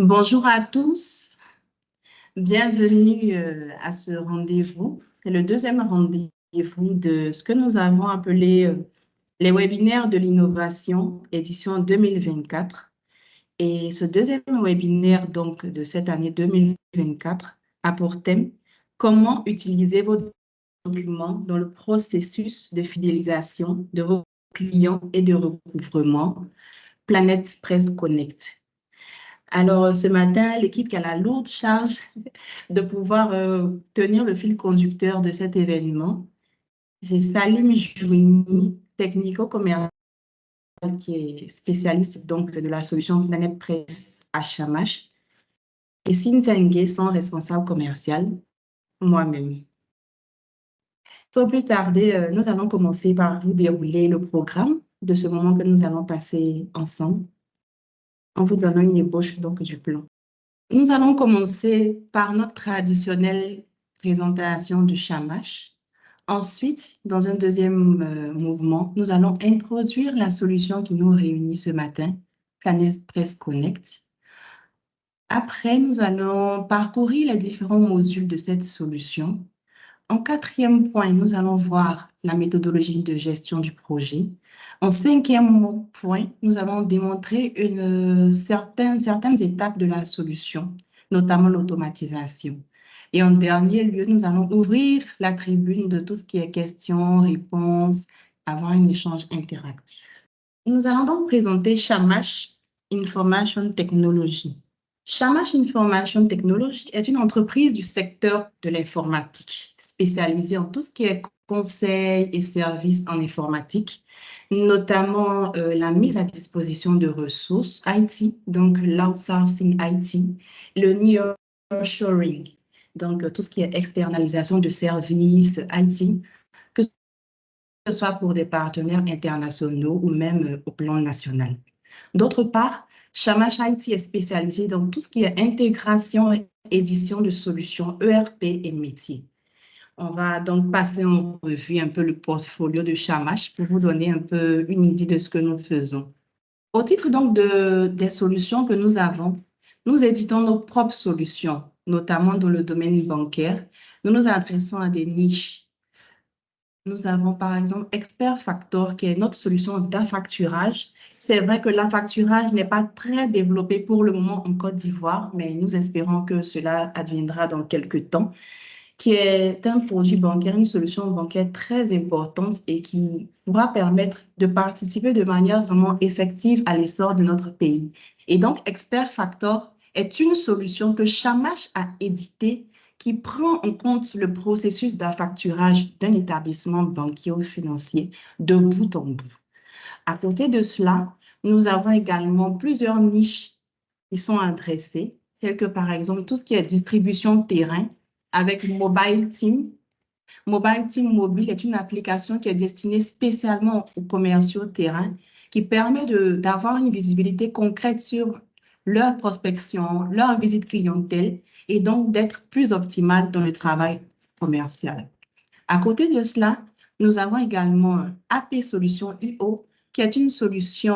Bonjour à tous, bienvenue à ce rendez-vous. C'est le deuxième rendez-vous de ce que nous avons appelé les webinaires de l'innovation, édition 2024. Et ce deuxième webinaire donc de cette année 2024 a pour thème comment utiliser vos documents dans le processus de fidélisation de vos clients et de recouvrement, Planète Presse Connect. Alors, ce matin, l'équipe qui a la lourde charge de pouvoir tenir le fil conducteur de cet événement, c'est Salim Jouini, technico-commercial qui est spécialiste donc de la solution Planète Presse à Chamache, et Cynthia Nguessan, responsable commercial, moi-même. Sans plus tarder, nous allons commencer par vous dérouler le programme de ce moment que nous allons passer ensemble en vous donnant une ébauche donc du plan. Nous allons commencer par notre traditionnelle présentation du Chamache. Ensuite, dans un deuxième mouvement, nous allons introduire la solution qui nous réunit ce matin, Planète Presse Connect. Après, nous allons parcourir les différents modules de cette solution. En quatrième point, nous allons voir la méthodologie de gestion du projet. En cinquième point, nous allons démontrer certaines étapes de la solution, notamment l'automatisation. Et en dernier lieu, nous allons ouvrir la tribune de tout ce qui est questions, réponses, avoir un échange interactif. Nous allons donc présenter Chamache Information Technology. Chamache Information Technology est une entreprise du secteur de l'informatique, spécialisée en tout ce qui est conseils et services en informatique, notamment la mise à disposition de ressources IT, donc l'outsourcing IT, le nearshoring, donc tout ce qui est externalisation de services IT, que ce soit pour des partenaires internationaux ou même au plan national. D'autre part, Chamache IT est spécialisé dans tout ce qui est intégration et édition de solutions ERP et métiers. On va donc passer en revue un peu le portfolio de Chamache pour vous donner un peu une idée de ce que nous faisons. Au titre donc des solutions que nous avons, nous éditons nos propres solutions, notamment dans le domaine bancaire. Nous nous adressons à des niches. Nous avons par exemple Expert Factor, qui est notre solution d'affacturage. C'est vrai que l'affacturage n'est pas très développé pour le moment en Côte d'Ivoire, mais nous espérons que cela adviendra dans quelques temps, qui est un produit bancaire, une solution bancaire très importante et qui pourra permettre de participer de manière vraiment effective à l'essor de notre pays. Et donc, Expert Factor est une solution que Chamache a éditée qui prend en compte le processus d'affacturage d'un établissement banquier ou financier de bout en bout. À côté de cela, nous avons également plusieurs niches qui sont adressées, telles que par exemple tout ce qui est distribution terrain avec Mobile Team. Mobile Team Mobile est une application qui est destinée spécialement aux commerciaux terrain qui permet d'avoir une visibilité concrète sur leur prospection, leur visite clientèle et donc d'être plus optimal dans le travail commercial. À côté de cela, nous avons également AP Solutions IO, qui est une solution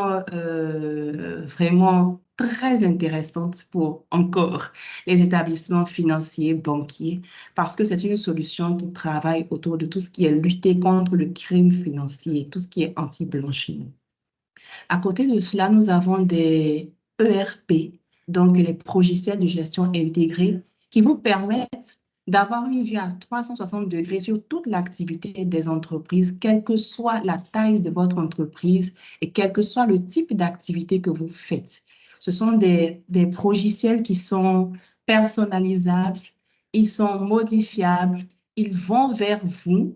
vraiment très intéressante pour encore les établissements financiers, banquiers, parce que c'est une solution qui travaille autour de tout ce qui est lutter contre le crime financier, tout ce qui est anti-blanchiment. À côté de cela, nous avons des ERP, donc les logiciels de gestion intégrés, qui vous permettent d'avoir une vue à 360 degrés sur toute l'activité des entreprises, quelle que soit la taille de votre entreprise et quel que soit le type d'activité que vous faites. Ce sont des logiciels qui sont personnalisables, ils sont modifiables, ils vont vers vous.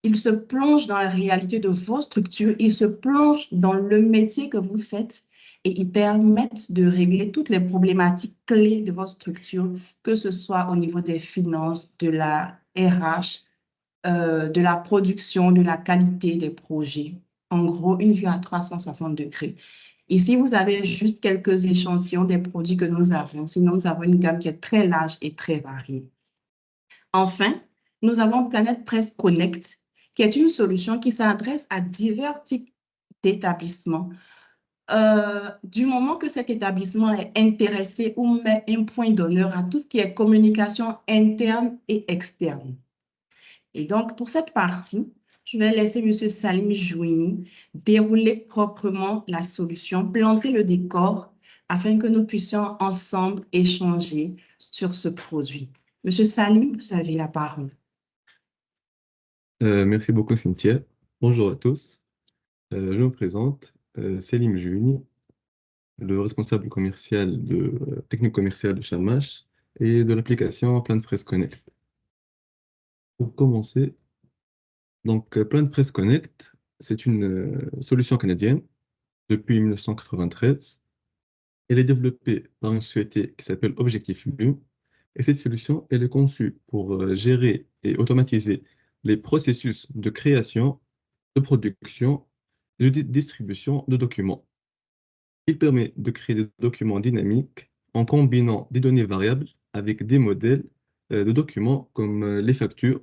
Ils se plongent dans la réalité de vos structures, ils se plongent dans le métier que vous faites et ils permettent de régler toutes les problématiques clés de votre structure, que ce soit au niveau des finances, de la RH, de la production, de la qualité des projets. En gros, une vue à 360 degrés. Ici, vous avez juste quelques échantillons des produits que nous avons. Sinon, nous avons une gamme qui est très large et très variée. Enfin, nous avons Planète Presse Connect, qui est une solution qui s'adresse à divers types d'établissements, du moment que cet établissement est intéressé ou met un point d'honneur à tout ce qui est communication interne et externe. Et donc, pour cette partie, je vais laisser M. Salim Jouini dérouler proprement la solution, planter le décor afin que nous puissions ensemble échanger sur ce produit. Monsieur Salim, vous avez la parole. Merci beaucoup, Cynthia. Bonjour à tous. Je me présente, Selim Juni, le responsable commercial technique commerciale de Chalmash et de l'application PlanFress Connect. Pour commencer, donc PlanFress Connect, c'est une solution canadienne depuis 1993. Elle est développée par une société qui s'appelle Objectif Lu. Et cette solution, elle est conçue pour gérer et automatiser les processus de création, de production et de distribution de documents. Il permet de créer des documents dynamiques en combinant des données variables avec des modèles de documents comme les factures,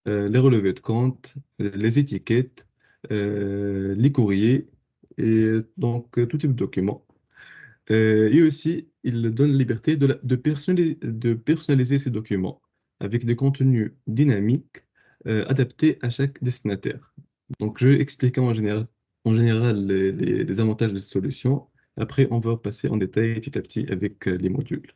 les relevés de compte, les étiquettes, les courriers et donc tout type de documents. Et aussi, il donne la liberté de personnaliser ces documents avec des contenus dynamiques adaptés à chaque destinataire. Donc, je vais expliquer en général les avantages de cette solution. Après, on va passer en détail petit à petit avec les modules.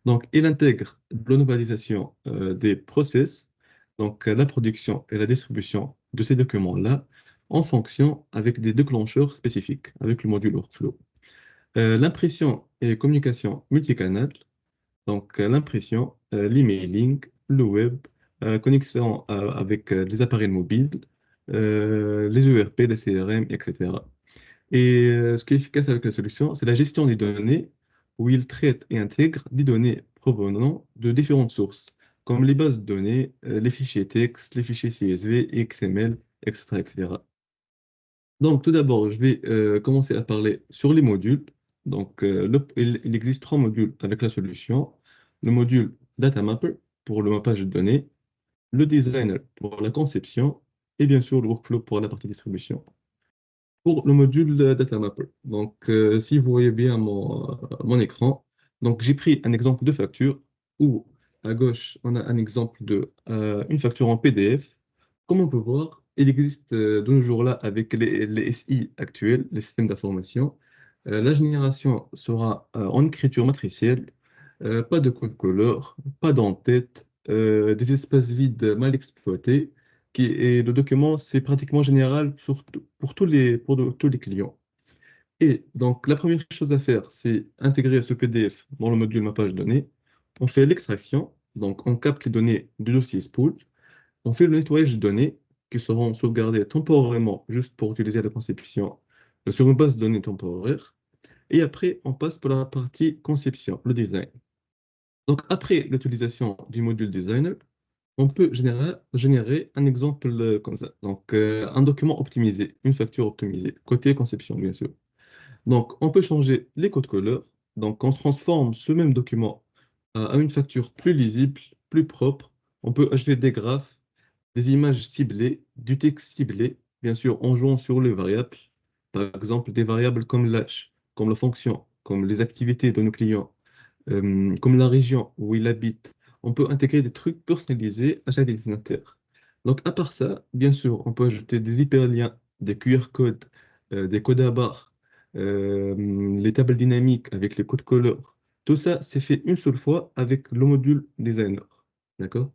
Donc, il intègre la normalisation des process, donc la production et la distribution de ces documents-là en fonction avec des déclencheurs spécifiques avec le module Workflow. L'impression et communication multicanal, donc l'impression, l'emailing, le web, connexion avec les appareils mobiles, les ERP, les CRM, etc. Et ce qui est efficace avec la solution, c'est la gestion des données où il traite et intègre des données provenant de différentes sources, comme les bases de données, les fichiers texte, les fichiers CSV, XML, etc., etc. Donc, tout d'abord, je vais commencer à parler sur les modules. Donc, il existe trois modules avec la solution. Le module Data Mapper pour le mappage de données, le Designer pour la conception et bien sûr le Workflow pour la partie distribution. Pour le module Data Mapper, donc si vous voyez bien mon écran, donc j'ai pris un exemple de facture où à gauche on a un exemple de une facture en PDF. Comme on peut voir, il existe de nos jours-là avec les SI actuels, les systèmes d'information, la génération sera en écriture matricielle, pas de code couleur, pas d'entête, des espaces vides mal exploités et le document, c'est pratiquement général pour tous les clients. Et donc, la première chose à faire, c'est intégrer ce PDF dans le module mappage données. On fait l'extraction, donc on capte les données du dossier spool. On fait le nettoyage de données qui seront sauvegardées temporairement juste pour utiliser la conception sur une base de données temporaire. Et après, on passe pour la partie conception, le design. Donc, après l'utilisation du module designer, on peut générer un exemple comme ça. Donc, un document optimisé, une facture optimisée, côté conception, bien sûr. Donc, on peut changer les codes couleurs. Donc, on transforme ce même document à une facture plus lisible, plus propre. On peut ajouter des graphes, des images ciblées, du texte ciblé, bien sûr, en jouant sur les variables. Par exemple, des variables comme l'âge, comme la fonction, comme les activités de nos clients, comme la région où il habite. On peut intégrer des trucs personnalisés à chaque destinataire. Donc, à part ça, bien sûr, on peut ajouter des hyperliens, des QR codes, des codes à barres, les tables dynamiques avec les codes couleurs. Tout ça, c'est fait une seule fois avec le module designer. D'accord?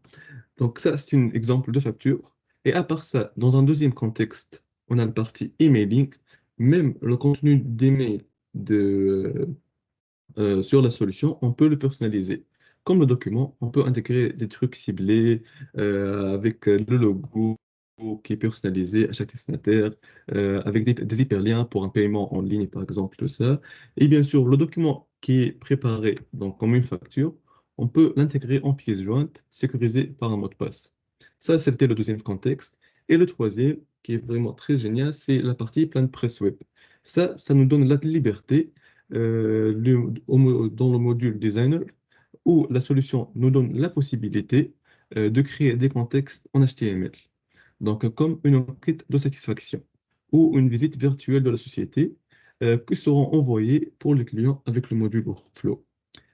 Donc, ça, c'est un exemple de facture. Et à part ça, dans un deuxième contexte, on a la partie emailing. Même le contenu d'email sur la solution, on peut le personnaliser. Comme le document, on peut intégrer des trucs ciblés avec le logo qui est personnalisé à chaque destinataire, avec des hyperliens pour un paiement en ligne, par exemple, tout ça. Et bien sûr, le document qui est préparé donc, comme une facture, on peut l'intégrer en pièce jointe, sécurisée par un mot de passe. Ça, c'était le deuxième contexte. Et le troisième, qui est vraiment très génial, c'est la partie plein de presse web. Ça nous donne la liberté dans le module Designer, où la solution nous donne la possibilité de créer des contextes en HTML. Donc, comme une enquête de satisfaction ou une visite virtuelle de la société. qui seront envoyés pour le client avec le module Workflow.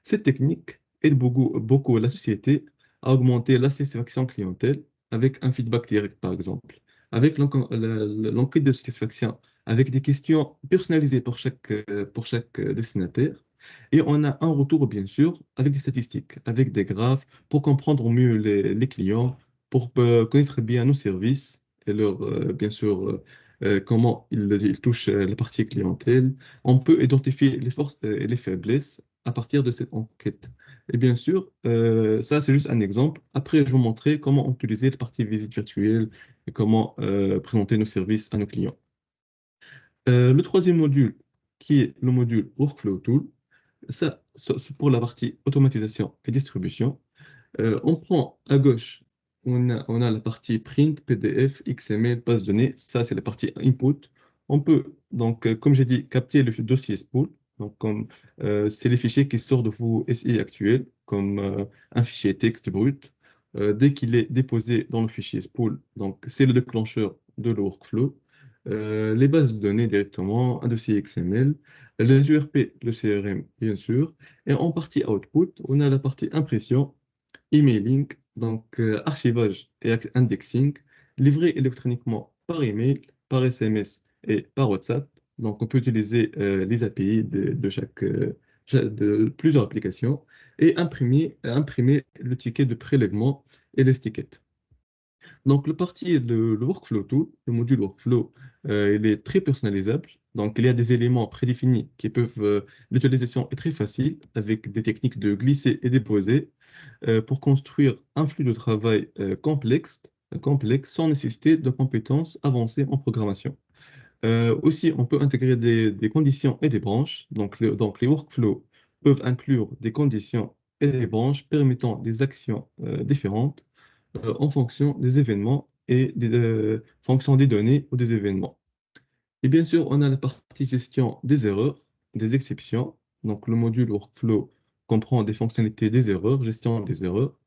Cette technique aide beaucoup la société à augmenter la satisfaction clientèle avec un feedback direct, par exemple, avec l'enquête de satisfaction, avec des questions personnalisées pour chaque destinataire. Et on a un retour, bien sûr, avec des statistiques, avec des graphes, pour comprendre mieux les clients, pour connaître bien nos services et bien sûr, comment ils touchent la partie clientèle. On peut identifier les forces et les faiblesses à partir de cette enquête. Et bien sûr, ça, c'est juste un exemple. Après, je vais vous montrer comment utiliser la partie visite virtuelle et comment présenter nos services à nos clients. Le troisième module, qui est le module Workflow Tool, ça, c'est pour la partie automatisation et distribution. On prend à gauche, on a la partie print, PDF, XML, base de données. Ça, c'est la partie input. On peut, donc, comme j'ai dit, capter le dossier spool. Donc, c'est les fichiers qui sortent de vos SI actuels, comme un fichier texte brut. Dès qu'il est déposé dans le fichier spool, donc c'est le déclencheur de le workflow. Les bases de données directement, un dossier XML, les URP, le CRM, bien sûr. Et en partie output, on a la partie impression, emailing, donc archivage et indexing, livré électroniquement par email, par SMS et par WhatsApp. Donc, on peut utiliser les API de plusieurs applications et imprimer le ticket de prélèvement et les tickets. Donc, le workflow tool, le module workflow, il est très personnalisable. Donc, il y a des éléments prédéfinis qui peuvent, l'utilisation est très facile avec des techniques de glisser et déposer pour construire un flux de travail complexe sans nécessiter de compétences avancées en programmation. Aussi, on peut intégrer des conditions et des branches. Donc, les workflows peuvent inclure des conditions et des branches permettant des actions différentes en fonction des événements et fonction des données ou des événements. Et bien sûr, on a la partie gestion des erreurs, des exceptions. Donc, le module Workflow comprend des fonctionnalités des erreurs, gestion des erreurs,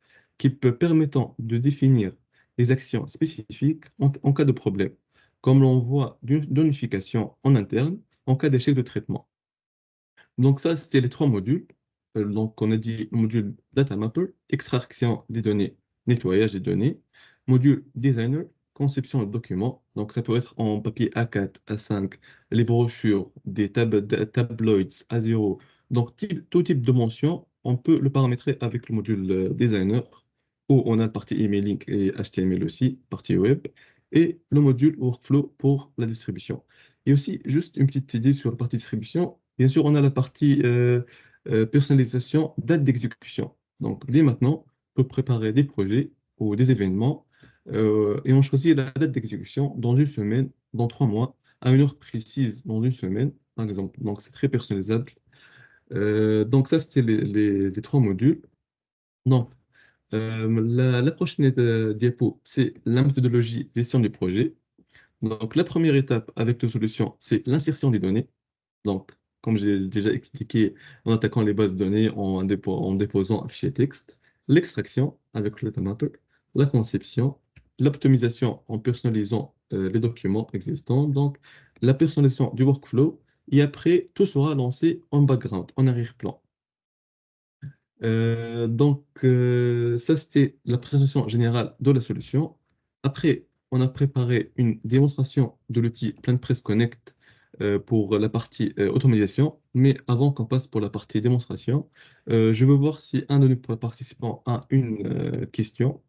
permettant de définir des actions spécifiques en cas de problème, comme l'envoi d'une notification en interne en cas d'échec de traitement. Donc ça, c'était les trois modules. Donc on a dit le module Data Mapper, extraction des données, nettoyage des données. Module Designer, conception de documents. Donc ça peut être en papier A4, A5, les brochures, des tabloids A0. Donc tout type de mention, on peut le paramétrer avec le module Designer, où on a la partie emailing et HTML aussi, partie web, et le module Workflow pour la distribution. Et aussi, juste une petite idée sur la partie distribution. Bien sûr, on a la partie personnalisation, date d'exécution. Donc, dès maintenant, on peut préparer des projets ou des événements et on choisit la date d'exécution dans une semaine, dans 3 mois, à une heure précise dans une semaine, par exemple. Donc, c'est très personnalisable. Donc, ça, c'était les trois modules. Donc, la prochaine diapo, c'est la méthodologie de gestion du projet. Donc, la première étape avec nos solutions, c'est l'insertion des données. Donc, comme j'ai déjà expliqué, en attaquant les bases de données, en déposant un fichier texte, l'extraction avec le data mapper, la conception, l'optimisation en personnalisant les documents existants, donc la personnalisation du workflow, et après, tout sera lancé en background, en arrière-plan. Ça, c'était la présentation générale de la solution. Après, on a préparé une démonstration de l'outil PlanPress Connect pour la partie automatisation. Mais avant qu'on passe pour la partie démonstration, je veux voir si un de nos participants a une question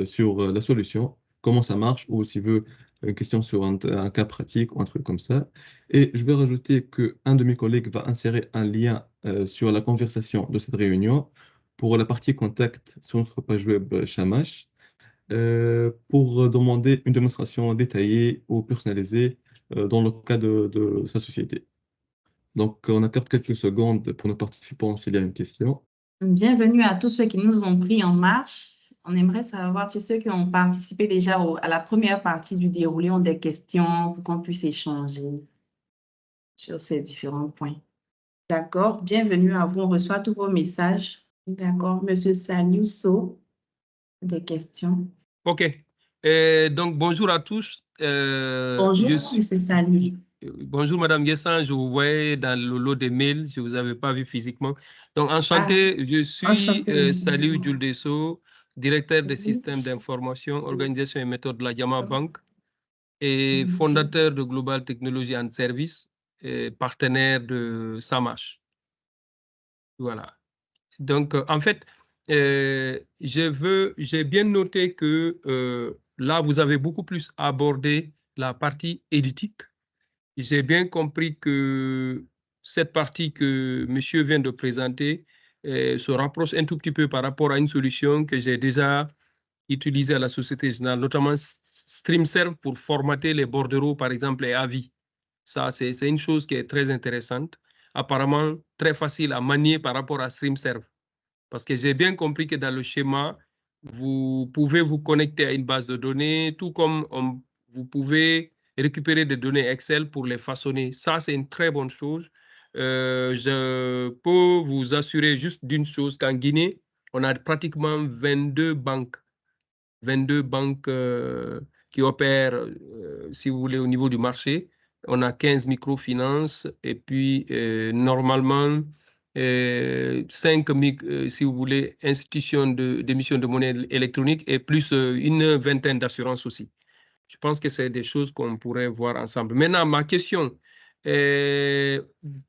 sur la solution, comment ça marche, ou s'il veut une question sur un cas pratique ou un truc comme ça. Et je vais rajouter qu'un de mes collègues va insérer un lien sur la conversation de cette réunion pour la partie contact sur notre page web Shamash pour demander une démonstration détaillée ou personnalisée dans le cas de sa société. Donc, on accorde quelques secondes pour nos participants s'il y a une question. Bienvenue à tous ceux qui nous ont pris en marche. On aimerait savoir si ceux qui ont participé déjà à la première partie du déroulé ont des questions pour qu'on puisse échanger sur ces différents points. D'accord, bienvenue à vous. On reçoit tous vos messages. D'accord, Monsieur Saliuso, des questions. OK. Donc, bonjour à tous. Bonjour, Je suis, Monsieur Saliou. bonjour Madame Guessin, je vous voyais dans le lot des mails, je ne vous avais pas vu physiquement. Donc, Ah, enchanté, je suis enchantée aussi. Saliou Jules Desso, directeur des Oui. systèmes d'information, organisation et méthode de la Yama Bank et Mhm. fondateur de Global Technology and Service, et partenaire de Samash. Voilà. Donc, en fait, j'ai bien noté que là, vous avez beaucoup plus abordé la partie éthique. J'ai bien compris que cette partie que monsieur vient de présenter se rapproche un tout petit peu par rapport à une solution que j'ai déjà utilisée à la Société Générale, notamment StreamServe pour formater les bordereaux, par exemple, et avis. Ça, c'est une chose qui est très intéressante, apparemment très facile à manier par rapport à StreamServe. Parce que j'ai bien compris que dans le schéma, vous pouvez vous connecter à une base de données, tout comme vous pouvez récupérer des données Excel pour les façonner. Ça, c'est une très bonne chose. Je peux vous assurer juste d'une chose, qu'en Guinée, on a pratiquement 22 banques qui opèrent, si vous voulez, au niveau du marché. On a 15 microfinances et puis normalement 5, si vous voulez, institutions d'émission de monnaie électronique et plus une vingtaine d'assurances aussi. Je pense que c'est des choses qu'on pourrait voir ensemble. Maintenant, ma question, euh,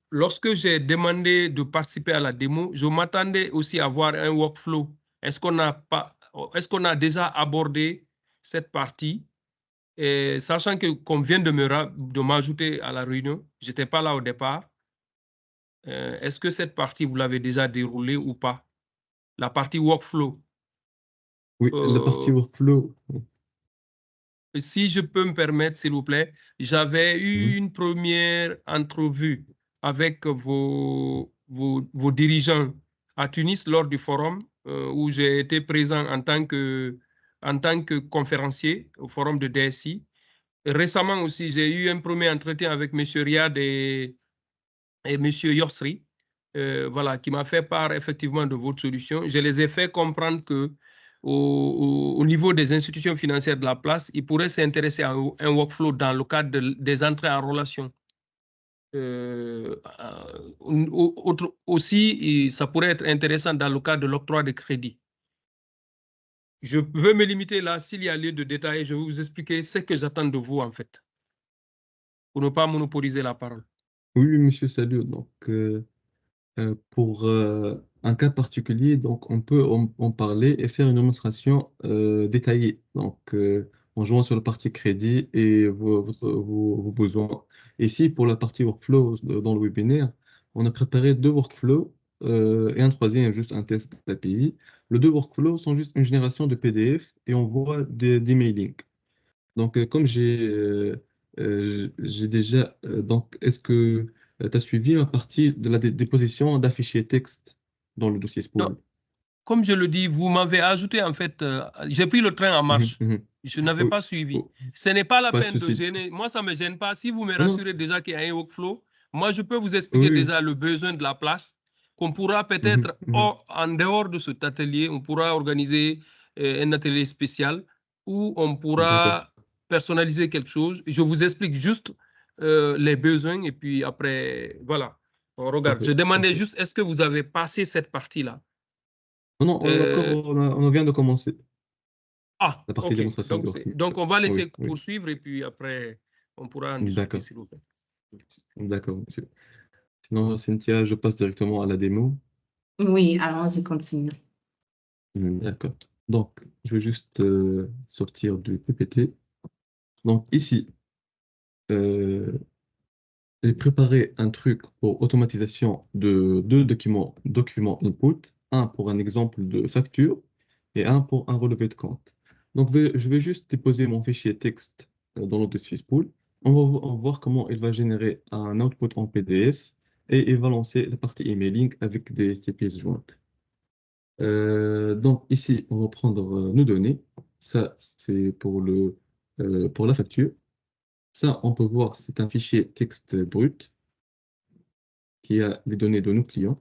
lorsque j'ai demandé de participer à la démo, je m'attendais aussi à voir un workflow. Est-ce qu'on a déjà abordé cette partie? Et sachant que qu'on vient de m'ajouter à la réunion, je n'étais pas là au départ. Est-ce que cette partie, vous l'avez déjà déroulée ou pas? La partie workflow. Oui, la partie Euh, workflow. Si je peux me permettre, s'il vous plaît, j'avais eu Mhm. une première entrevue avec vos dirigeants à Tunis lors du forum où j'ai été présent en tant que conférencier au forum de DSI. Récemment aussi, j'ai eu un premier entretien avec M. Riyad et M. Yossri, voilà, qui m'a fait part effectivement de votre solution. Je les ai fait comprendre que au niveau des institutions financières de la place, ils pourraient s'intéresser à un workflow dans le cadre des entrées en relation. Aussi, ça pourrait être intéressant dans le cadre de l'octroi de crédit. Je veux me limiter là. S'il y a lieu de détails, je vais vous expliquer ce que j'attends de vous, en fait, pour ne pas monopoliser la parole. Oui, oui, monsieur, salut. Donc, pour un cas particulier, donc on peut en parler et faire une démonstration détaillée. Donc, en jouant sur la partie crédit et vos besoins. Ici, pour la partie workflow dans le webinaire, on a préparé deux workflows et un troisième, juste un test d'API. Les deux workflows sont juste une génération de PDF et on voit des mailings. Donc, comme j'ai déjà. Donc, est-ce que tu as suivi ma partie de la déposition d'un fichier texte dans le dossier Non, spool? comme je le dis, vous m'avez ajouté, en fait, j'ai pris le train en Mhm, marche. mhm. Je n'avais Oui, pas suivi. oh, Ce n'est pas la pas de peine de souci. gêner. Moi, ça ne me gêne pas. Si vous me Non, non, rassurez déjà qu'il y a un workflow, moi, je peux vous expliquer oui, oui. déjà le besoin de la place, qu'on pourra Mhm, peut-être, mhm. en dehors de cet atelier, on pourra organiser un atelier spécial où on D'accord, pourra personnaliser quelque chose. Je vous explique juste les besoins et puis après, voilà. On regarde. Je parfait, demandais parfait. juste, est-ce que vous avez passé cette partie-là? Non, non, on, encore, Euh, on vient de commencer ah, la partie OK. démonstration Donc, de workflow. donc, on va Oui, laisser oui. poursuivre et puis après, on pourra en discuter, D'accord, s'il vous plaît. d'accord, monsieur. Sinon, Cynthia, je passe directement à la démo. Oui, allons-y, continue. D'accord. Donc, je vais juste sortir du PPT. Donc, ici, euh, j'ai préparé un truc pour automatisation de deux documents input, un pour un exemple de facture et un pour un relevé de compte. Donc, je vais juste déposer mon fichier texte dans le dossier spool. On va voir comment il va générer un output en PDF et il va lancer la partie emailing avec des pièces jointes. Donc, ici, on va prendre nos données. Ça, c'est pour la facture. Ça, on peut voir, c'est un fichier texte brut qui a les données de nos clients.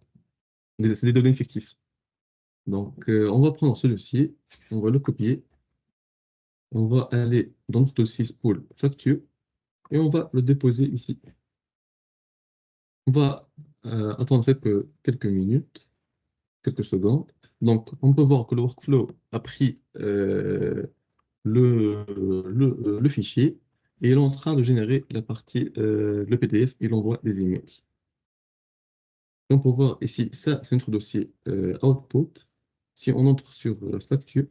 C'est des données fictives. Donc, on va prendre ce dossier, on va le copier, on va aller dans notre dossier spool facture et on va le déposer ici. On va attendre quelques minutes, quelques secondes. Donc, on peut voir que le workflow a pris le fichier et il est en train de générer la partie, le PDF, il envoie des emails. On peut voir ici, ça, c'est notre dossier output. Si on entre sur facture,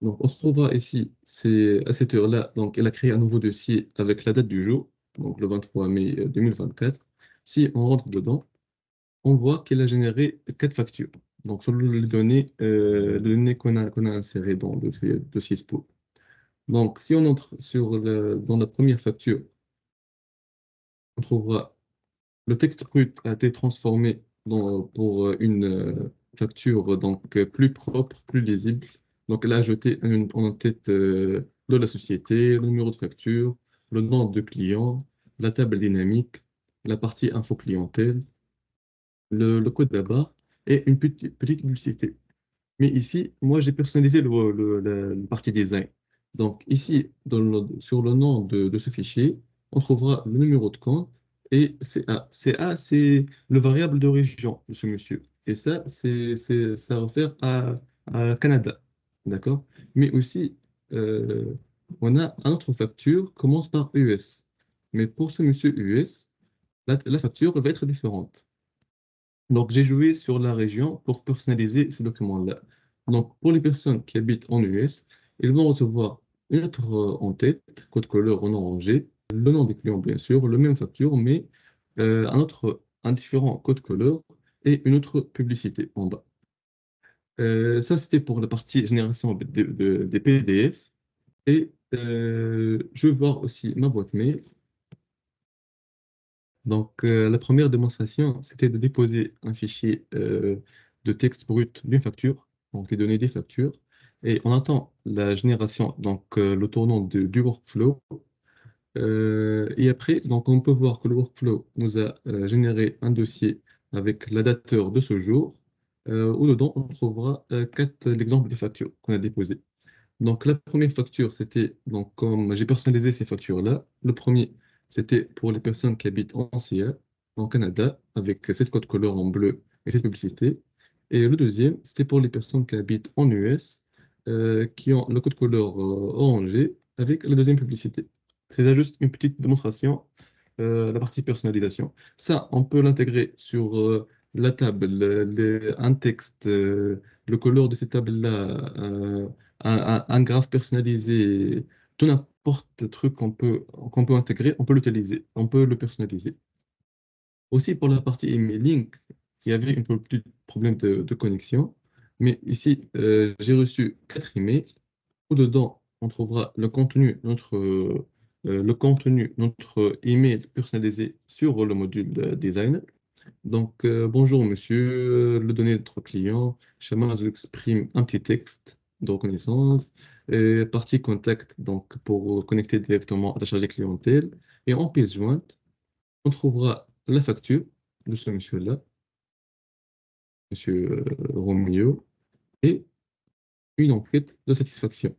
donc on se trouvera ici, c'est à cette heure-là, donc elle a créé un nouveau dossier avec la date du jour, donc le 23 mai 2024. Si on rentre dedans, on voit qu'elle a généré 4 factures. Donc, selon les données qu'on a insérées dans le dossier SPO. Donc, si on entre dans la première facture, on trouvera le texte brut a été transformé pour une facture plus propre, plus lisible. Donc, elle a ajouté en tête de la société, le numéro de facture, le nom de client, la table dynamique, la partie info clientèle, le code d'abord et une petite publicité. Mais ici, moi, j'ai personnalisé la partie design. Donc, ici, sur le nom de ce fichier, on trouvera le numéro de compte et CA. CA, c'est le variable de région de ce monsieur. Et ça, ça réfère à Canada. D'accord? Mais aussi, euh, on a une autre facture commence par US. Mais pour ce monsieur US, la facture va être différente. Donc, j'ai joué sur la région pour personnaliser ces documents-là. Donc, pour les personnes qui habitent en US, ils vont recevoir une lettre en tête, code couleur en orangé, le nom des clients, bien sûr, le même facture, mais un différent code couleur et une autre publicité en bas. Ça, c'était pour la partie génération des PDF. Et je vais voir aussi ma boîte mail. Donc, la première démonstration, c'était de déposer un fichier de texte brut d'une facture, donc les données des factures, et on attend la génération, donc le tournant du workflow. Et après, donc on peut voir que le workflow nous a généré un dossier avec la dateur de ce jour, où dedans on trouvera l'exemple des factures qu'on a déposées. Donc, la première facture, c'était, donc, comme j'ai personnalisé ces factures-là, le premier, c'était pour les personnes qui habitent en CA, en Canada, avec cette code couleur en bleu et cette publicité. Et le deuxième, c'était pour les personnes qui habitent en US, qui ont le code couleur orangé avec la deuxième publicité. C'est juste une petite démonstration, la partie personnalisation. Ça, on peut l'intégrer sur la table, un texte, le couleur de cette table-là. Un graphe personnalisé, tout n'importe truc qu'on peut intégrer, on peut l'utiliser, on peut le personnaliser. Aussi pour la partie emailing, il y avait un peu plus de problème de connexion, mais ici, j'ai reçu 4 emails. Au-dedans, on trouvera notre email personnalisé sur le module design. Donc, bonjour monsieur, le données de notre client, schéma vous exprime un petit texte de reconnaissance, et partie contact, donc pour connecter directement à la chargée clientèle. Et en pièce jointe, on trouvera la facture de ce monsieur-là, monsieur Roméo, et une enquête de satisfaction.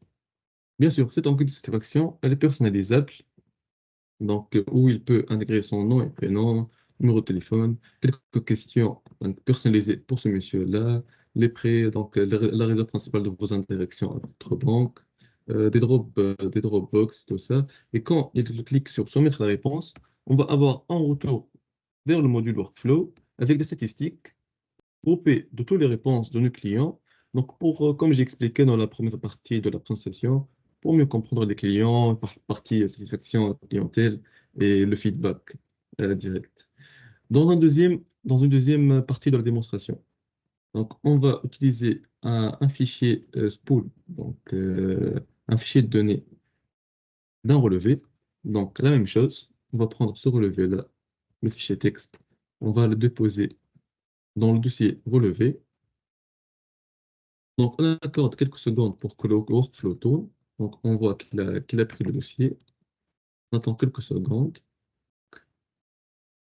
Bien sûr, cette enquête de satisfaction, elle est personnalisable. Donc, où il peut intégrer son nom et prénom, numéro de téléphone, quelques questions donc, personnalisées pour ce monsieur-là, les prêts, donc la raison principale de vos interactions avec votre banque, des Dropbox, tout ça. Et quand il clique sur soumettre la réponse, on va avoir un retour vers le module workflow avec des statistiques groupées de toutes les réponses de nos clients. Donc, comme j'ai expliqué dans la première partie de la présentation, pour mieux comprendre les clients, partie satisfaction clientèle et le feedback direct. Dans une deuxième partie de la démonstration, donc, on va utiliser un fichier spool, donc un fichier de données d'un relevé. Donc, la même chose, on va prendre ce relevé-là, le fichier texte, on va le déposer dans le dossier relevé. Donc, on accorde quelques secondes pour que le workflow tourne. Donc, on voit qu'il a pris le dossier. On attend quelques secondes.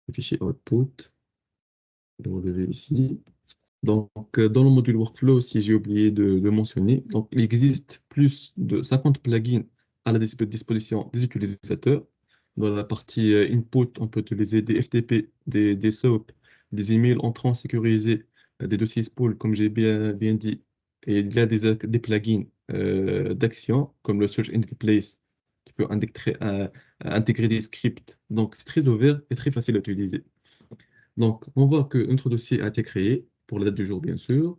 Le fichier output, le relevé ici. Donc, dans le module workflow, si j'ai oublié de mentionner, donc, il existe plus de 50 plugins à la disposition des utilisateurs. Dans la partie input, on peut utiliser des FTP, des SOAP, des emails entrants sécurisés, des dossiers spool, comme j'ai bien dit. Et il y a des plugins d'action, comme le Search and Replace. Tu peux intégrer des scripts. Donc, c'est très ouvert et très facile à utiliser. Donc, on voit que notre dossier a été créé, pour la date du jour, bien sûr.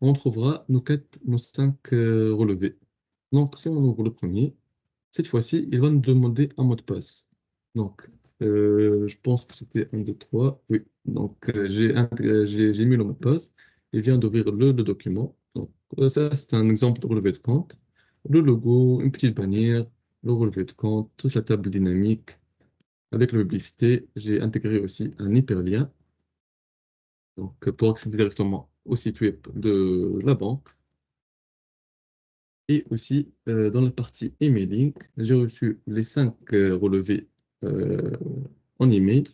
On trouvera nos 5 relevés. Donc, si on ouvre le premier, cette fois-ci, il va nous demander un mot de passe. Donc, je pense que c'était 1, 2, 3. Oui. Donc, j'ai mis le mot de passe. Il vient d'ouvrir le document. Donc, ça, c'est un exemple de relevé de compte. Le logo, une petite bannière, le relevé de compte, toute la table dynamique. Avec la publicité, j'ai intégré aussi un hyperlien. Donc, pour accéder directement au site web de la banque. Et aussi, dans la partie emailing, j'ai reçu les 5 relevés euh, en email.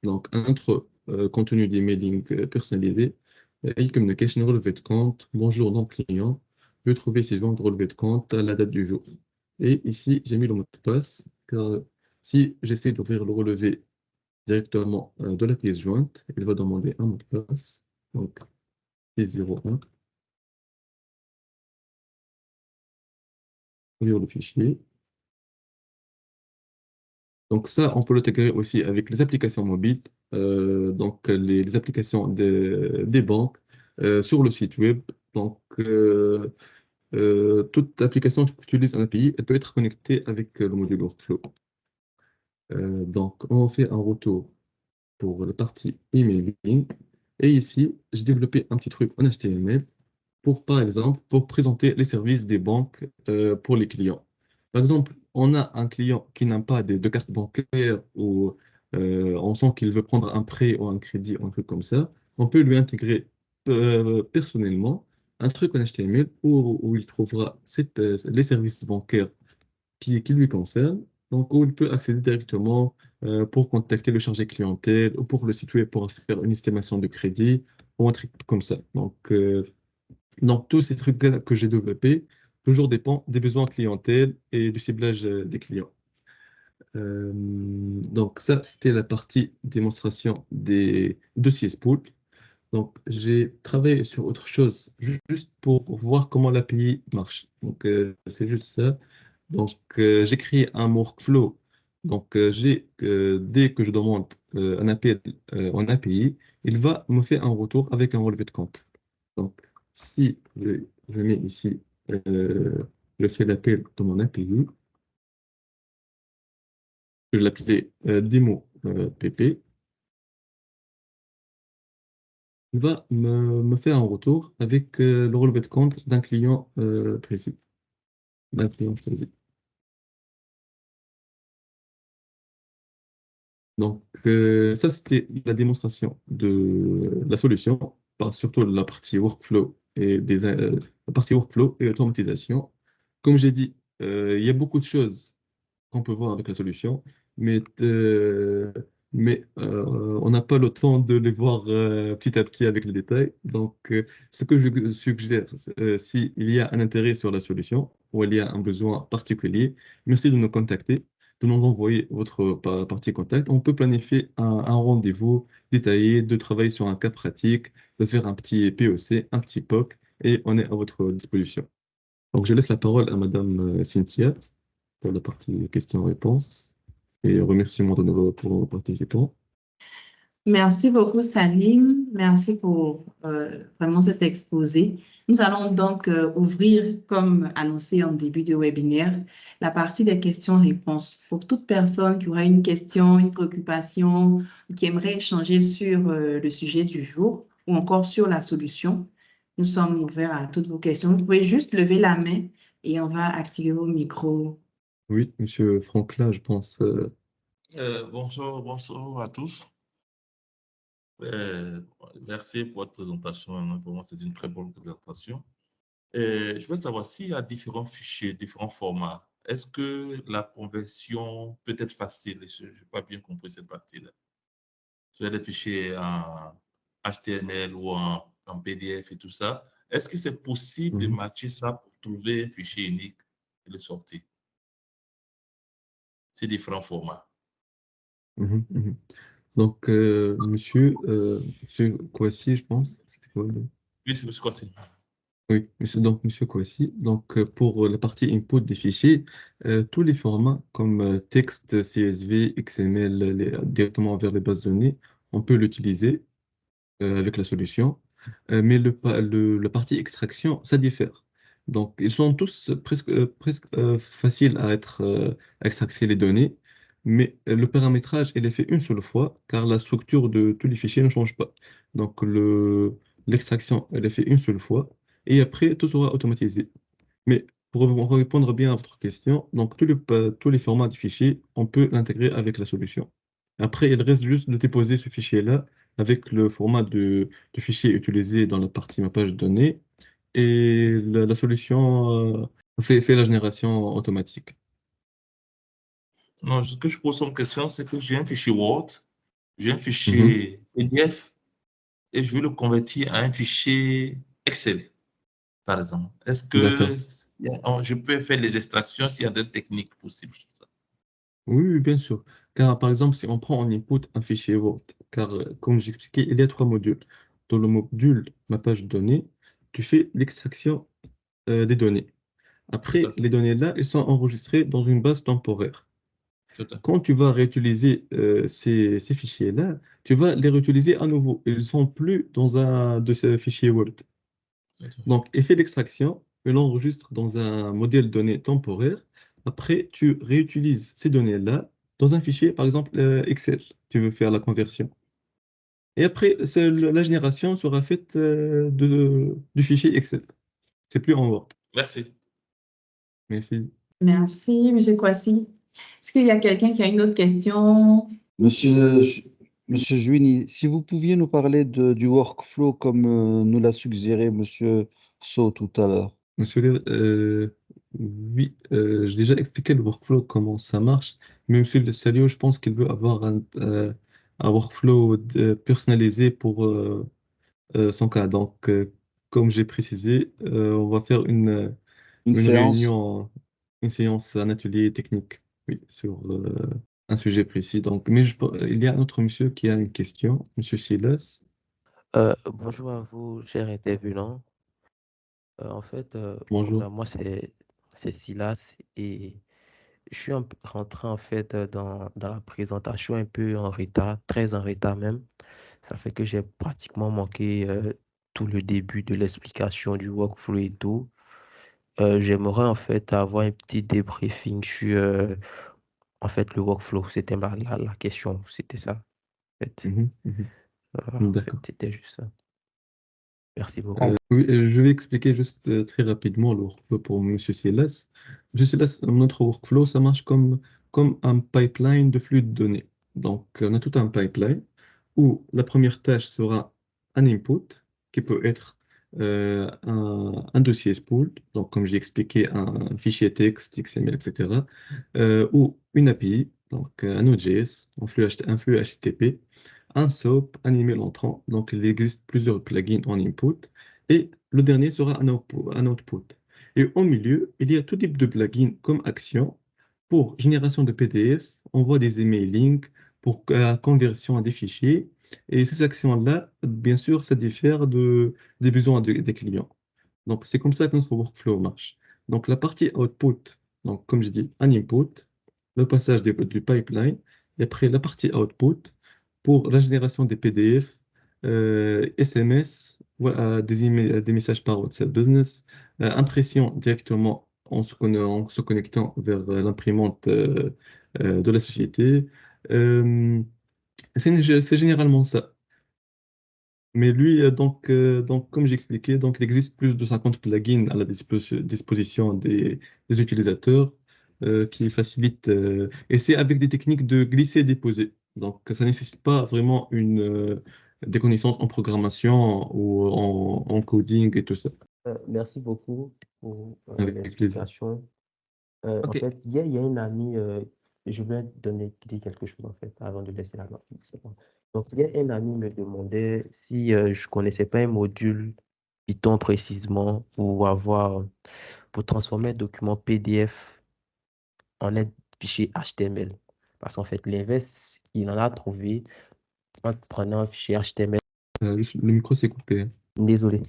Donc, entre contenu d'emailing personnalisé, e-communication, relevé de compte, bonjour donc client, je vais trouver ces joints de relevé de compte à la date du jour. Et ici, j'ai mis le mot de passe, car si j'essaie d'ouvrir le relevé directement de la pièce jointe, il va demander un mot de passe. Donc, P01, ouvrir le fichier. Donc ça, on peut l'intégrer aussi avec les applications mobiles, donc les applications des banques sur le site web. Donc toute application qui utilise un API, elle peut être connectée avec le module Workflow. Donc on fait un retour pour la partie emailing. Et ici, j'ai développé un petit truc en HTML pour, par exemple, pour présenter les services des banques pour les clients. Par exemple, on a un client qui n'a pas de carte bancaire ou on sent qu'il veut prendre un prêt ou un crédit ou un truc comme ça. On peut lui intégrer personnellement un truc en HTML où il trouvera les services bancaires qui lui concernent, donc où il peut accéder directement pour contacter le chargé clientèle ou pour le site web pour faire une estimation de crédit ou un truc comme ça. Donc, tous ces trucs que j'ai développés, toujours dépend des besoins clientèle et du ciblage des clients. Donc, ça, c'était la partie démonstration des dossiers spool. Donc, j'ai travaillé sur autre chose, juste pour voir comment l'API marche. Donc, c'est juste ça. Donc, j'ai créé un workflow. Donc, dès que je demande un appel en API, il va me faire un retour avec un relevé de compte. Donc, si je mets ici, je fais l'appel de mon API, je vais l'appeler démo PP, il va me faire un retour avec le relevé de compte d'un client précis. D'un client précis. Donc, ça, c'était la démonstration de la solution, surtout la partie workflow la partie workflow et automatisation. Comme j'ai dit, il y a beaucoup de choses qu'on peut voir avec la solution, mais on n'a pas le temps de les voir petit à petit avec les détails. Donc, ce que je suggère, s'il y a un intérêt sur la solution ou il y a un besoin particulier, merci de nous contacter, de nous envoyer votre partie contact. On peut planifier un rendez-vous détaillé, de travailler sur un cas pratique, de faire un petit POC, un petit POC, et on est à votre disposition. Donc, je laisse la parole à Madame Cynthia pour la partie questions-réponses et remerciements de nouveau pour nos participants. Merci beaucoup, Salim. Merci pour vraiment cet exposé. Nous allons donc ouvrir, comme annoncé en début de webinaire, la partie des questions-réponses. Pour toute personne qui aura une question, une préoccupation, ou qui aimerait échanger sur le sujet du jour ou encore sur la solution, nous sommes ouverts à toutes vos questions. Vous pouvez juste lever la main et on va activer vos micros. Oui, Monsieur Franklin, je pense. Bonjour à tous. Merci pour votre présentation. Pour moi, c'est une très bonne présentation. Je veux savoir s'il y a différents fichiers, différents formats. Est-ce que la conversion peut être facile? Je n'ai pas bien compris cette partie-là. Sur des fichiers en HTML ou en PDF et tout ça, est-ce que c'est possible de matcher ça pour trouver un fichier unique et le sortir? Ces différents formats. Mhm, mhm. Donc, monsieur Kouassi, je pense, c'était quoi Oui, c'est quoi? C'est Oui, monsieur Kouassi. Donc, pour la partie input des fichiers, tous les formats comme texte, CSV, XML, directement vers les bases de données, on peut l'utiliser avec la solution. Mais la partie extraction, ça diffère. Donc, ils sont tous presque faciles à à extracter les données, mais le paramétrage, il est fait une seule fois, car la structure de tous les fichiers ne change pas. Donc, l'extraction, elle est fait une seule fois, et après, tout sera automatisé. Mais pour répondre bien à votre question, donc tous les formats de fichiers, on peut l'intégrer avec la solution. Après, il reste juste de déposer ce fichier-là avec le format de fichier utilisé dans la partie mappage de données et la solution fait la génération automatique. Non, ce que je pose comme question, c'est que j'ai un fichier Word, j'ai un Mhm. fichier PDF et je veux le convertir à un fichier Excel, par exemple. Est-ce que D'accord. je peux faire des extractions s'il y a des techniques possibles sur ça? Oui, oui, bien sûr. Car par exemple, si on prend en input un fichier Word, car comme j'expliquais, il y a trois modules. Dans le module mappage de données, tu fais l'extraction des données. Tout à Après, fait, les données-là, elles sont enregistrées dans une base temporaire. tout à fait, Quand tu vas réutiliser ces fichiers-là, tu vas les réutiliser à nouveau. Ils ne sont plus dans un de ces fichiers Word. tout à fait. Donc, effet d'extraction, tu l'enregistres dans un modèle de données temporaire. Après, tu réutilises ces données-là dans un fichier, par exemple Excel. Tu veux faire la conversion. Et après, la génération sera faite du fichier Excel. C'est plus en Word. Merci. Merci. Merci, Monsieur Kwasi. Est-ce qu'il y a quelqu'un qui a une autre question? Monsieur, Monsieur Juini, si vous pouviez nous parler du workflow comme nous l'a suggéré Monsieur So tout à l'heure. Monsieur, oui, j'ai déjà expliqué le workflow, comment ça marche. Mais Monsieur Le Salio, je pense qu'il veut avoir un workflow personnalisé pour son cas. Donc, comme j'ai précisé, on va faire Une une séance? réunion, une séance, un atelier technique, oui, sur un sujet précis. Donc, mais il y a un autre monsieur qui a une question, Monsieur Silas. Bonjour à vous, chers intervenants. Bonjour. Moi, c'est Silas et je suis rentré en fait dans la présentation un peu en retard, très en retard même. Ça fait que j'ai pratiquement manqué tout le début de l'explication du workflow et tout. J'aimerais en fait avoir un petit débriefing sur en fait le workflow. C'était la question, c'était ça. En fait, Mhm, D'accord. c'était juste ça. Merci beaucoup. Oui, je vais expliquer juste très rapidement le workflow pour Monsieur Silas. Monsieur Silas, notre workflow, ça marche comme un pipeline de flux de données. Donc, on a tout un pipeline où la première tâche sera un input qui peut être un dossier spool, donc comme j'ai expliqué, un fichier texte, XML, etc., ou une API, donc un Node.js, un flux HTTP, un SOAP, un email entrant. Donc, il existe plusieurs plugins en input. Et le dernier sera un output. Et au milieu, il y a tout type de plugins comme Action pour génération de PDF, envoi des emailings, pour conversion à des fichiers. Et ces actions-là, bien sûr, ça diffère des besoins des clients. Donc, c'est comme ça que notre workflow marche. Donc, la partie output, donc, comme je dis, un input, le passage du pipeline, et après la partie output pour la génération des PDF, SMS, des messages par WhatsApp Business, impression directement en se connectant vers l'imprimante de la société. Euh, c'est généralement ça. Mais lui, donc, comme j'expliquais, donc, il existe plus de 50 plugins à la disposition des utilisateurs qui facilitent, et c'est avec des techniques de glisser et déposer. Donc, ça ne nécessite pas vraiment des connaissances en programmation ou en coding et tout ça. Merci beaucoup pour Avec plaisir. l'explication. En OK. fait, hier, il y a une amie, je vais dire quelque chose en fait avant de laisser la main. C'est bon. Donc, hier, un ami me demandait si je connaissais pas un module Python précisément pour transformer un document PDF en un fichier HTML. Parce qu'en fait, l'inverse, il en a trouvé en prenant un fichier HTML. Le micro s'est coupé. Désolé.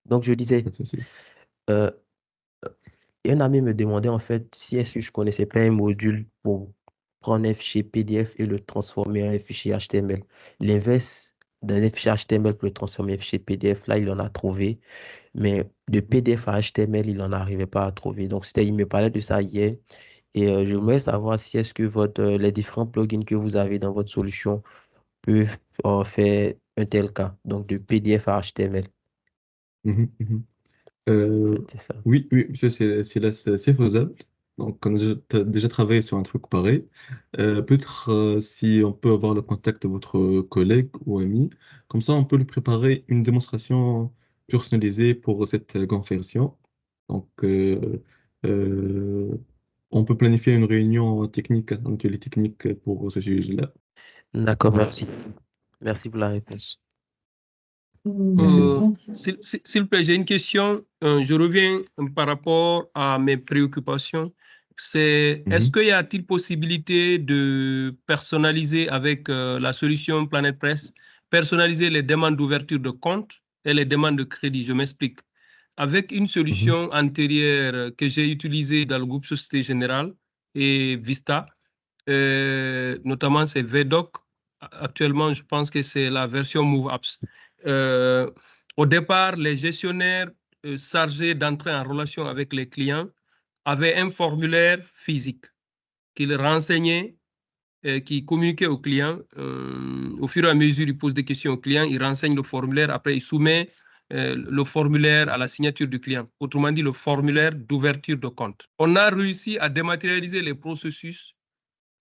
Donc, je disais, Pas de souci. euh, un ami me demandait en fait si est-ce que je connaissais pas un module pour prendre un fichier PDF et le transformer en un fichier HTML. L'inverse d'un fichier HTML pour le transformer en fichier PDF, là, il en a trouvé. Mais de PDF à HTML, il n'en arrivait pas à trouver. Donc, il me parlait de ça hier. Et j'aimerais savoir si est-ce que les différents plugins que vous avez dans votre solution peuvent faire un tel cas. Donc, de PDF à HTML. Mhm, mhm. En fait, c'est ça. Oui, ça, c'est faisable. Donc, quand tu as déjà travaillé sur un truc pareil, peut-être si on peut avoir le contact de votre collègue ou ami, comme ça, on peut lui préparer une démonstration personnalisée pour cette conversion. Donc, euh, on peut planifier une réunion technique, un atelier technique pour ce sujet-là. D'accord, merci. Merci pour la réponse. Merci à vous. S'il vous plaît, j'ai une question. Je reviens par rapport à mes préoccupations. Est-ce qu'il y a-t-il possibilité de personnaliser avec la solution Planète Press, personnaliser les demandes d'ouverture de compte et les demandes de crédit? Je m'explique. Avec une solution antérieure que j'ai utilisée dans le groupe Société Générale et Vista, notamment c'est VDoc. Actuellement, je pense que c'est la version MoveApps. Au départ, les gestionnaires chargés d'entrer en relation avec les clients avaient un formulaire physique qu'ils renseignaient, qui communiquait aux clients. Au fur et à mesure, ils posent des questions aux clients, ils renseignent le formulaire, après ils soumettent le formulaire à la signature du client. Autrement dit, le formulaire d'ouverture de compte. On a réussi à dématérialiser les processus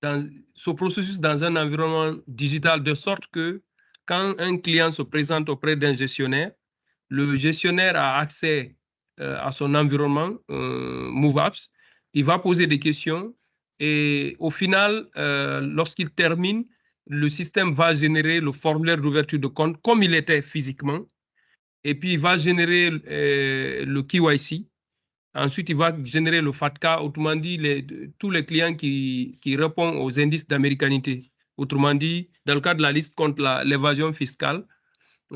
dans un environnement digital de sorte que quand un client se présente auprès d'un gestionnaire, le gestionnaire a accès à son environnement MoveApps, il va poser des questions et au final, lorsqu'il termine, le système va générer le formulaire d'ouverture de compte comme il était physiquement et puis il va générer le KYC. Ensuite, il va générer le FATCA, autrement dit, tous les clients qui répondent aux indices d'américanité. Autrement dit, dans le cadre de la liste contre l'évasion fiscale,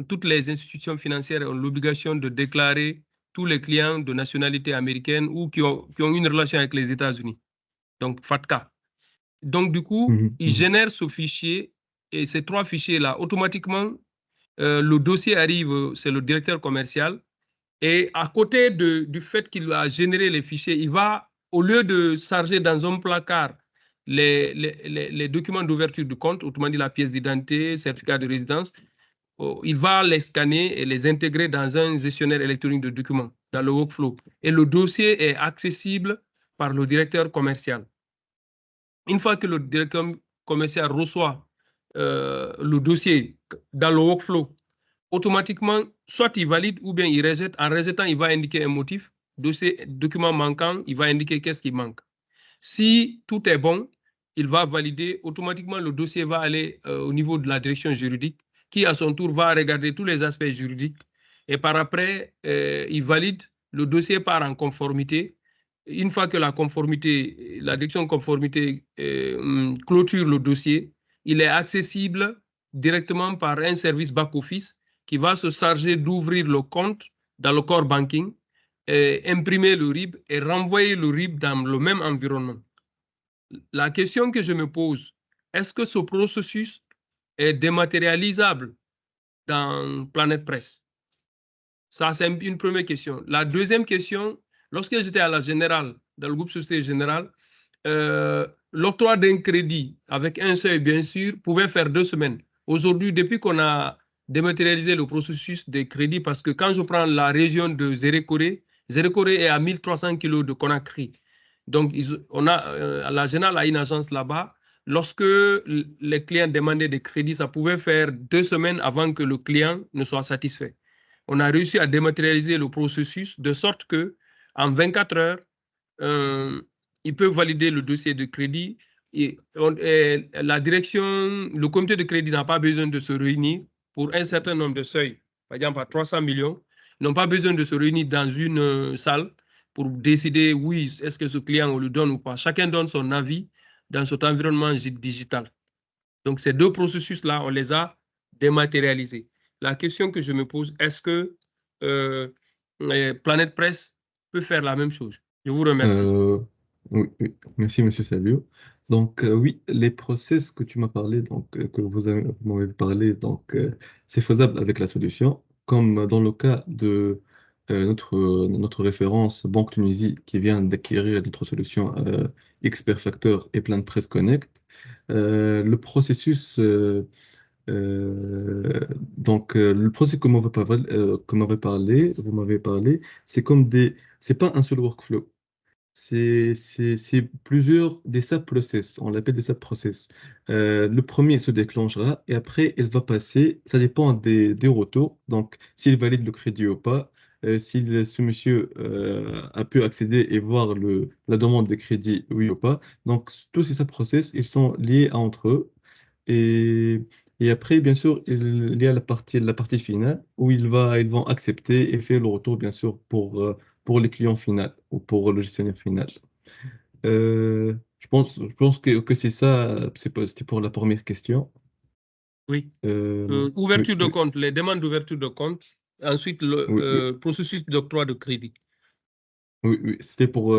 toutes les institutions financières ont l'obligation de déclarer tous les clients de nationalité américaine ou qui ont une relation avec les États-Unis. Donc, FATCA. Donc, du coup, ils génèrent ce fichier et ces trois fichiers-là, automatiquement, le dossier arrive, c'est le directeur commercial. Et à côté du fait qu'il a généré les fichiers, il va, au lieu de charger dans un placard les documents d'ouverture de compte, autrement dit la pièce d'identité, certificat de résidence, il va les scanner et les intégrer dans un gestionnaire électronique de documents, dans le workflow. Et le dossier est accessible par le directeur commercial. Une fois que le directeur commercial reçoit le dossier dans le workflow, automatiquement, soit il valide ou bien il rejette. En rejetant, il va indiquer un motif. Document manquant, il va indiquer qu'est-ce qui manque. Si tout est bon, il va valider. Automatiquement, le dossier va aller au niveau de la direction juridique qui, à son tour, va regarder tous les aspects juridiques. Et par après, il valide. Le dossier part en conformité. Une fois que la direction de conformité clôture le dossier, il est accessible directement par un service back-office qui va se charger d'ouvrir le compte dans le core banking, imprimer le RIB et renvoyer le RIB dans le même environnement. La question que je me pose, est-ce que ce processus est dématérialisable dans Planète Press? Ça, c'est une première question. La deuxième question, lorsque j'étais à la Générale, dans le groupe Société Générale, l'octroi d'un crédit avec un seuil, bien sûr, pouvait faire 2 semaines. Aujourd'hui, depuis qu'on a dématérialisé le processus des crédits, parce que quand je prends la région de Zérékoré est à 1300 kg de Conakry. Donc, la Générale a une agence là-bas. Lorsque les clients demandaient des crédits, ça pouvait faire 2 semaines avant que le client ne soit satisfait. On a réussi à dématérialiser le processus de sorte que en 24 heures, ils peuvent valider le dossier de crédit. La direction, le comité de crédit n'a pas besoin de se réunir pour un certain nombre de seuils, par exemple à 300 millions. Ils n'ont pas besoin de se réunir dans une salle pour décider, oui, est-ce que ce client, on le donne ou pas. Chacun donne son avis dans cet environnement digital. Donc, ces deux processus-là, on les a dématérialisés. La question que je me pose, est-ce que Planète Presse peut faire la même chose? Je vous remercie. Oui, oui. Merci, Monsieur Salio. Donc, oui, les process que tu m'as parlé, donc, que vous m'avez parlé, donc, c'est faisable avec la solution, comme dans le cas de notre référence Banque Tunisie qui vient d'acquérir notre solution Expert Factor et Plan Presse Connect. Le processus, le processus que vous m'avez parlé, c'est comme c'est pas un seul workflow. C'est plusieurs des sub-process, on l'appelle des sub-process. Le premier se déclenchera et après, il va passer, ça dépend des retours, donc s'il valide le crédit ou pas, ce monsieur a pu accéder et voir la demande de crédit, oui ou pas. Donc, tous ces sub-process, ils sont liés entre eux. Et, et après, bien sûr, il y a la partie finale où ils vont accepter et faire le retour, bien sûr, pour les clients finaux ou pour le gestionnaire final. Je pense que c'est ça, c'était pour la première question. Oui. Oui, Ouverture de oui, compte, les demandes d'ouverture de compte. Ensuite, le oui, oui. processus d'octroi de crédit. Oui, oui, c'était pour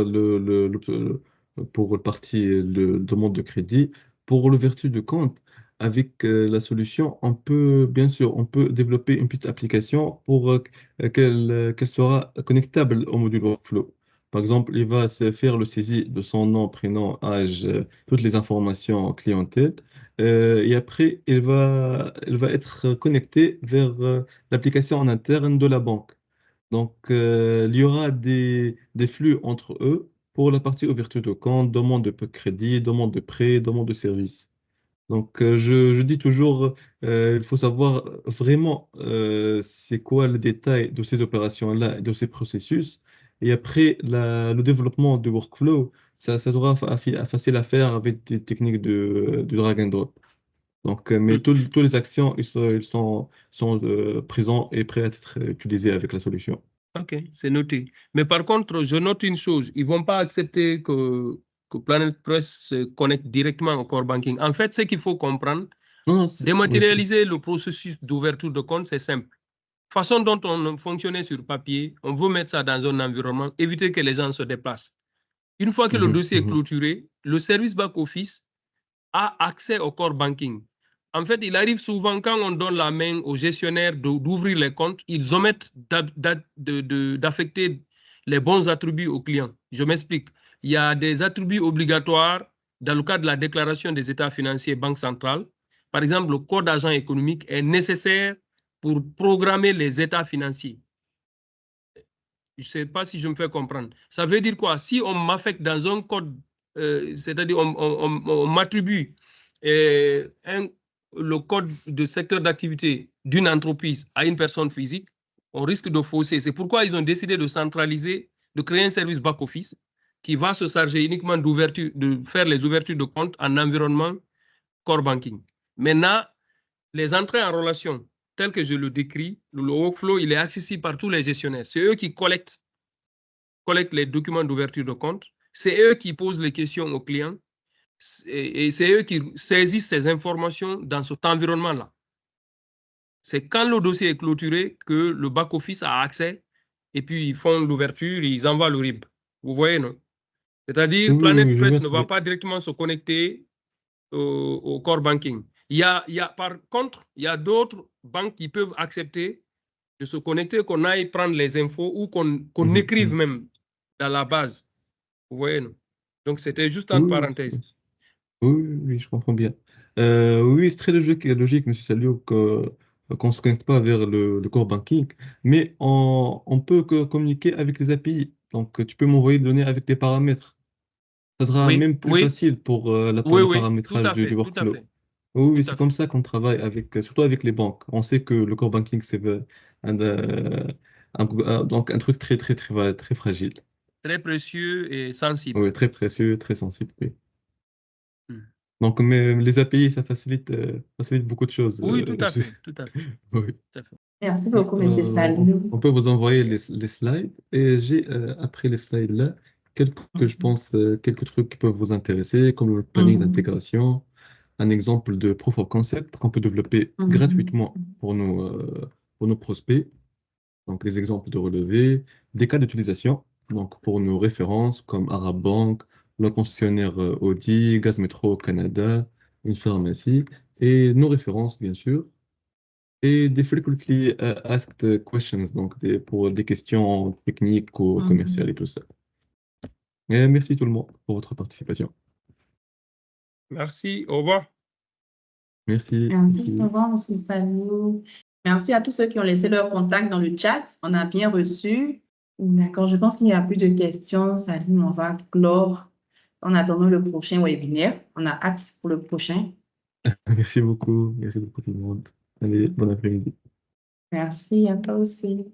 pour le parti demande de crédit. Pour l'ouverture de compte, avec la solution, bien sûr, on peut développer une petite application pour qu'elle sera connectable au module workflow. Par exemple, il va se faire le saisie de son nom, prénom, âge, toutes les informations clientèle. Et après, elle va être connectée vers l'application en interne de la banque. Donc, il y aura des flux entre eux pour la partie ouverture de compte, demande de crédit, demande de prêt, demande de service. Donc, je dis toujours, il faut savoir vraiment c'est quoi le détail de ces opérations-là, de ces processus. Et après, le développement du workflow, ça sera facile à faire avec des techniques de drag and drop. Donc, mais tous les actions, sont présents et prêts à être utilisés avec la solution. OK, c'est noté. Mais par contre, je note une chose. Ils ne vont pas accepter que Planet Press se connecte directement au core banking. En fait, ce qu'il faut comprendre, Non, non, oui. dématérialiser le processus d'ouverture de compte, c'est simple. Façon dont on fonctionnait sur papier, on veut mettre ça dans un environnement, éviter que les gens se déplacent. Une fois que le dossier est clôturé, le service back-office a accès au core banking. En fait, il arrive souvent quand on donne la main aux gestionnaires d'ouvrir les comptes, ils omettent d'affecter les bons attributs aux clients. Je m'explique. Il y a des attributs obligatoires dans le cadre de la déclaration des états financiers Banque centrale. Par exemple, le code d'agent économique est nécessaire pour programmer les états financiers. Je ne sais pas si je me fais comprendre. Ça veut dire quoi? Si on m'affecte dans un code, c'est-à-dire on m'attribue le code de secteur d'activité d'une entreprise à une personne physique, on risque de fausser. C'est pourquoi ils ont décidé de centraliser, de créer un service back-office qui va se charger uniquement de faire les ouvertures de compte en environnement core banking. Maintenant, les entrées en relation, telles que je le décris, le workflow, il est accessible par tous les gestionnaires. C'est eux qui collectent les documents d'ouverture de compte. C'est eux qui posent les questions aux clients et c'est eux qui saisissent ces informations dans cet environnement-là. C'est quand le dossier est clôturé que le back-office a accès et puis ils font l'ouverture, ils envoient le RIB. Vous voyez, non? C'est-à-dire, Oui, Planet je Press vois ne va pas directement se connecter au core banking. Par contre, il y a d'autres banques qui peuvent accepter de se connecter, qu'on aille prendre les infos ou qu'on écrive même dans la base. Vous voyez, non? Donc, c'était juste entre Oui, parenthèses. oui, je comprends bien. Oui, c'est très logique, Monsieur Salio, qu'on ne se connecte pas vers le core banking, mais on peut communiquer avec les API. Donc, tu peux m'envoyer des données avec des paramètres. Ça sera Oui, même plus oui, facile pour oui, le oui, tout paramétrage à du fait, tout à workflow. fait, Oui, oui, tout c'est à comme fait. ça qu'on travaille surtout avec les banques. On sait que le core banking, c'est donc un truc très, très, très, très fragile. Très précieux et sensible. Oui, très précieux, très sensible. Oui. Hmm. Donc, mais les API, ça facilite beaucoup de choses. Oui, tout à fait, tout à fait, Oui. tout à fait. Merci beaucoup, Monsieur On Salou. peut vous envoyer les slides et j'ai, après les slides là, je pense, quelques trucs qui peuvent vous intéresser, comme le planning d'intégration, un exemple de proof of concept qu'on peut développer gratuitement pour nos prospects. Donc, les exemples de relevés, des cas d'utilisation, donc pour nos références comme Arabank, le concessionnaire Audi, Gaz Métro au Canada, une pharmacie, et nos références, bien sûr, et des frequently asked questions, donc pour des questions techniques ou commerciales et tout ça. Et merci tout le monde pour votre participation. Merci, au revoir. Merci. Merci, au revoir, monsieur Salou. Merci à tous ceux qui ont laissé leur contact dans le chat. On a bien reçu. D'accord, je pense qu'il n'y a plus de questions. Salim, on va clore en attendant le prochain webinaire. On a hâte pour le prochain. Merci beaucoup tout le monde. Allez, bon après-midi. Merci à toi aussi.